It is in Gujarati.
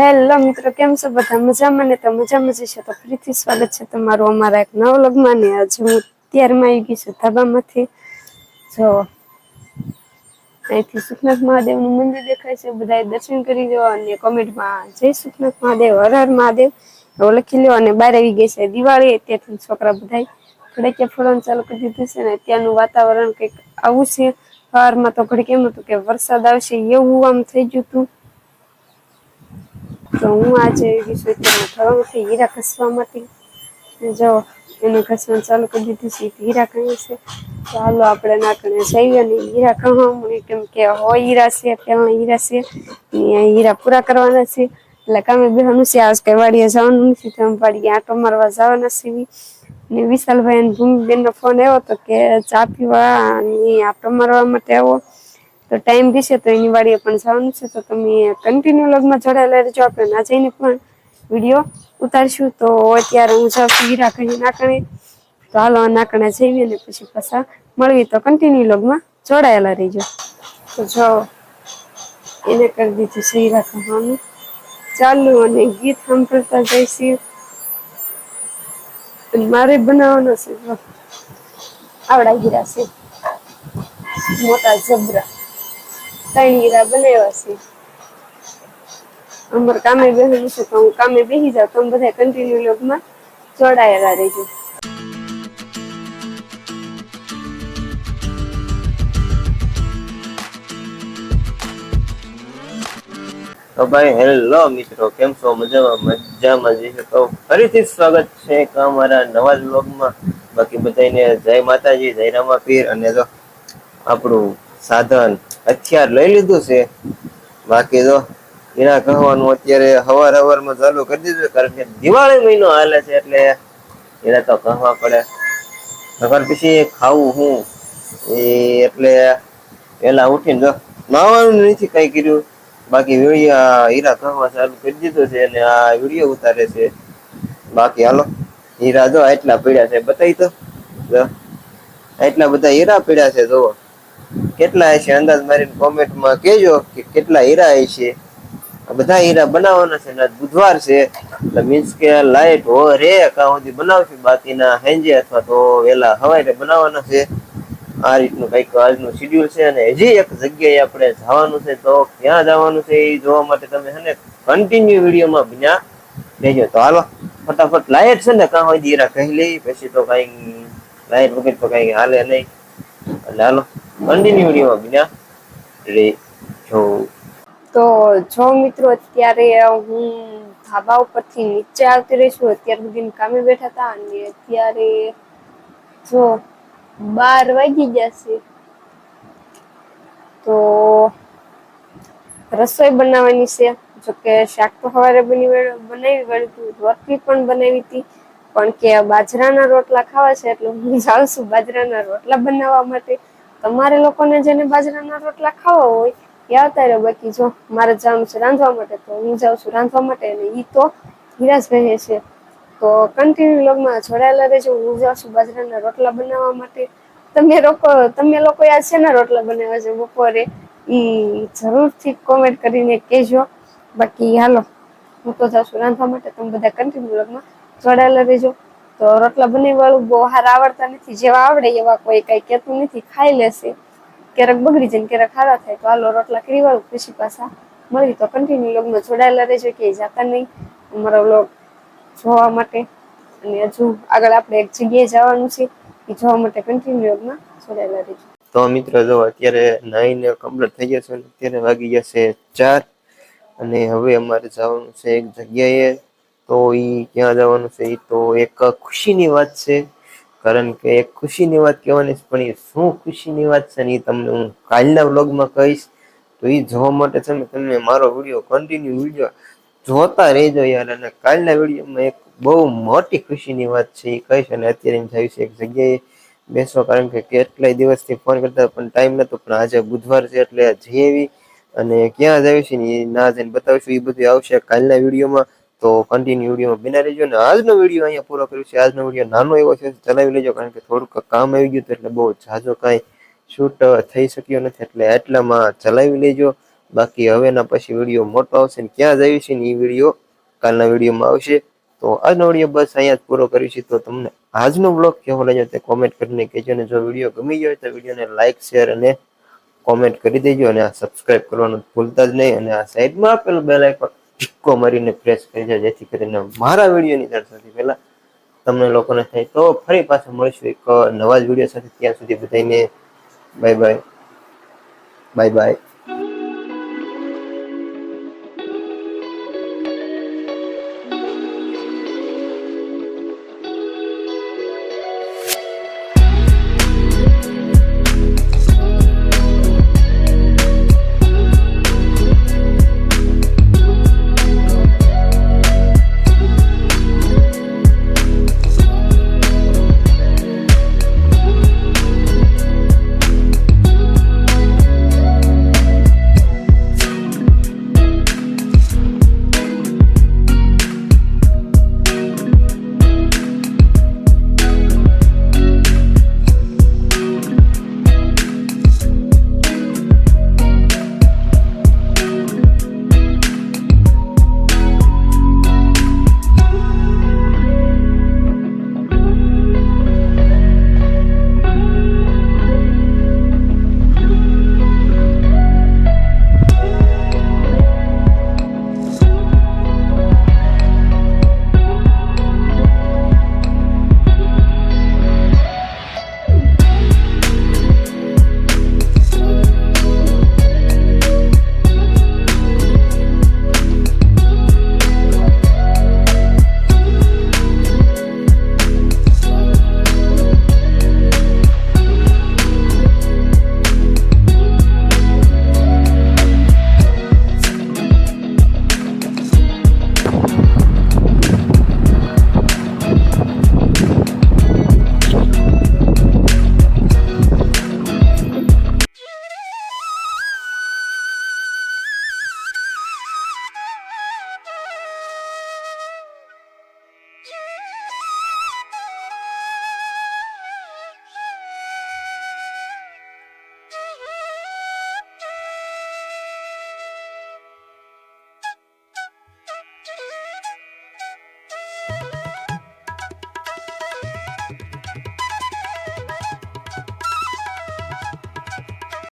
હેલો મિત્રો, કેમ છો બધા? મજામાં ને? તો મજામાં જશે તો ફરીથી સ્વાગત છે તમારું અમારા એક નવા વ્લોગમાં ને આજે હું અત્યારમાં આવી ગઈ છું ધાબામાંથી. જો અહીંથી સુખનાથ મહાદેવનું મંદિર દેખાય છે, બધાએ દર્શન કરી લો અને કોમેન્ટમાં જય સુખનાથ મહાદેવ, હર હર મહાદેવ એવો લખી લો. અને બહાર આવી ગઈ છે દિવાળી, ત્યાંથી છોકરા બધા ફટાકિયા ફોડવાનું ચાલુ કરી દીધું છે ને ત્યાંનું વાતાવરણ કંઈક આવું છે. સવારમાં તો ઘડીક એમ હતું કે વરસાદ આવશે એવું આમ થઈ ગયું હતું. તો હું આજે ઘરમાંથી હીરા ઘસવા માટે જો એને ઘસવાનું ચાલુ કરી દીધું છે. હીરા કહે છે તો હાલો આપણે નાકણે જઈએ અને હીરા કહવા કેમ કે હોય હીરા છે પેલા હીરા છે હીરા પૂરા કરવાના છે. એટલે કામે બેવાનું છે, આજ કઈ વાડીએ જવાનું નથી તો વાડીએ આંટો મારવા જવાના છે. ને વિશાલભાઈ અને ભૂમિબેન નો ફોન આવ્યો હતો કે ચા પીવા આંટો મારવા માટે આવો. તો ટાઈમ દીશે તો એની વાડીએ પણ જવાનું છે, તો તમે કન્ટિન્યુ વ્લોગમાં જોડાયેલા રહેજો. આપણે ના જઈને પણ વિડીયો ઉતારશું. તો અત્યારે હું જાઉં છું હીરા ઘસી નાખણે, તો હાલો નાકણે જઈએ ને પછી પાછા મળવી. તો કન્ટિન્યુ વ્લોગમાં જોડાયેલા રહીજો. તો જો એને કરી દીધું છે હીરા ઘસવાનું ચાલુ અને ગીત સાંભળતા જઈશું. મારે બનાવવાનો છે આવડા હીરા છે, મોટા જબરા 3 હીરા બનાવ્યા છે. અમારે કામે બેસવું છે તો હું કામે બેસી જાઉં. તમે બધા કન્ટિન્યુ વ્લોગમાં જોડાયેલા રહેજો. તો ભાઈ હેલો મિત્રો, કેમ છો? મજામાં જઈશું તો ફરીથી સ્વાગત છે એક અમારા નવા વ્લોગમાં. બાકી બધાને જય માતાજી, જય રામાપીર. અને જો આપણું સાધન હથિયાર લઈ લીધું છે. બાકી જો હીરા કહવાનું અત્યારે હવારમાં ચાલુ કરી દીધું, કારણ કે દિવાળી મહિનો હાલે છે એટલે હીરા તો કહવા પડે. નકર પછી ખાવું હું એટલે પેલા ઉઠીને જો નાવાનું નથી કઈ કર્યું. બાકી હીરા કહવા ચાલુ કરી દીધું છે અને આ વિડીયો ઉતારે છે. બાકી હાલો હીરા જો એટલા પડ્યા છે, બતાવી તો એટલા બધા હીરા પડ્યા છે. જોવો કેટલા હશે અંદાજ મારીને કોમેન્ટમાં કેજો કે કેટલા હીરા હશે. બધા હીરા બનાવવાના છે. બુધવાર છે એટલે મીન્સ કે લાઈટ હોય રે કાં સુધી બનાવશું, બાકીના હેંજે અથવા તો વેલા હવારે બનાવવાના છે. આ રીતનું કઈક આજનું શેડ્યુલ છે. અને હજી એક જગ્યાએ આપણે જવાનું છે, તો ક્યાં જવાનું છે એ જોવા માટે તમે છે ને કન્ટિન્યુ વિડીયોમાં બન્યા રહેજો. તો હાલો ફટાફટ લાઈટ છે ને કાં હોય હીરા કહી લઈ, પછી તો કઈ લાઈટ વગર તો કઈ હાલે નહીં. એટલે હાલો કન્ટિન્યુ વિડીયોમાં બન્યા રહેજો. તો જો મિત્રો, અત્યારે હું ધાબા ઉપરથી નીચે આવતી રહીશું. અત્યાર સુધી કામે બેઠા હતા અને અત્યારે જો 12 વાગી ગયા છે. તો રસોઈ બનાવવાની છે. જોકે શાક તો સવારે બનાવી વળતું, રોટલી પણ બનાવી હતી. પણ કે બાજરાના રોટલા ખાવા છે એટલે હું જાઉં છું બાજરાના રોટલા બનાવવા માટે. તમારે લોકોને જેને બાજરાના રોટલા ખાવા હોય એ આવતા રહ્યો. બાકી જો મારે જવાનું છે રાંધવા માટે, તો હું જાઉં છું રાંધવા માટે. અને ઈ તો હીરાજ કહે છે. તો કન્ટિન્યુ વ્લોગમાં જોડાયેલા રહેજો. હું જાઉં છું બાજરાના રોટલા બનાવવા માટે. તમે લોકો યાદ છે ને રોટલા બનાવ્યા છે બપોરે, ઈ જરૂરથી કોમેન્ટ કરીને કહેજો. બાકી હાલો હું તો જાઉં છું રાંધવા માટે. તમે બધા કન્ટિન્યુ વ્લોગમાં જોડાયેલા રહેજો. તો રોટલા બનાવવા વાળું બહુ હારા આવડતા નથી, જેવા આવડે એવા કોઈ કઈ કહેતું નથી, ખાઈ લેશે. ક્યારેક બગડી જાય, ક્યારેક ખારા થાય. તો હાલો રોટલા કરી વાળું પછી પાછા મળી. તો કન્ટિન્યુ વ્લોગમાં જોડાયેલા રહેજો, કે જાતા નહીં અમારો વ્લોગ જોવા માટે. અને હજુ આગળ આપણે એક જગ્યાએ જવાનું છે, એ જોવા માટે કન્ટિન્યુ વ્લોગમાં જોડાયેલા રહેજો. તો મિત્રો જો અત્યારે નાઈને કમ્પ્લીટ થઈ જશે. અત્યારે વાગી જશે 4 અને હવે અમારે જવાનું છે એક જગ્યાએ. તો ઈ ક્યાં જવાનું છે એ તો એક ખુશીની વાત છે. કારણ કે એક ખુશીની વાત કહેવાની છે, પણ એ શું ખુશીની વાત છે ને એ તમને હું કાલના વ્લોગમાં કહીશ. તો એ જોવા માટે છે ને તમને મારો વિડીયો કન્ટિન્યુ વિડીયો જોતા રહેજો યાર. અને કાલના વિડીયોમાં એક બહુ મોટી ખુશીની વાત છે એ કહીશ. અને અત્યારે એમ થયું છે એક જગ્યાએ બેસો, કારણ કે કેટલાય દિવસથી ફોન કરતા પણ ટાઈમ નતો. પણ આજે બુધવાર છે એટલે જઈ આવી. અને ક્યાં જાય છે ને એ ના જઈને બતાવશું, એ બધું આવશે કાલના વિડીયોમાં. તો કન્ટિન્યુ વિડીયોમાં બિના રહેજો. અને આજનો વિડીયો અહીંયા પૂરો કર્યો છે. આજનો વિડીયો નાનો એવો છે, ચલાવી લેજો. કારણ કે થોડુંક કામ આવી ગયું હતું એટલે બહુ ઝાઝો કાંઈ શૂટ થઈ શક્યો નથી, એટલે એટલામાં ચલાવી લેજો. બાકી હવેના પછી વિડીયો મોટો આવશે ને ક્યાં જાય છે ને એ વિડીયો કાલના વિડીયોમાં આવશે. તો આજનો વિડીયો બસ અહીંયા જ પૂરો કરીશું. તો તમને આજનો બ્લોગ કેવો લાગ્યો તે કોમેન્ટ કરીને કહેજો. અને જો વિડીયો ગમી ગયો હોય તો વિડીયોને લાઈક, શેર અને કોમેન્ટ કરી દેજો. અને આ સબસ્ક્રાઇબ કરવાનું ભૂલતા જ નહીં. અને આ સાઈડમાં આપેલું બેલ આઇકોન ટીકો મારીને પ્રેસ કરી દેજો, જેથી કરીને મારા વિડીયોની જાણ સૌથી પહેલા તમને લોકોને થાય. તો ફરી પાછા મળીશું એક નવા જ વિડીયો સાથે. ત્યાં સુધી બધાને બાય બાય. Bye bye.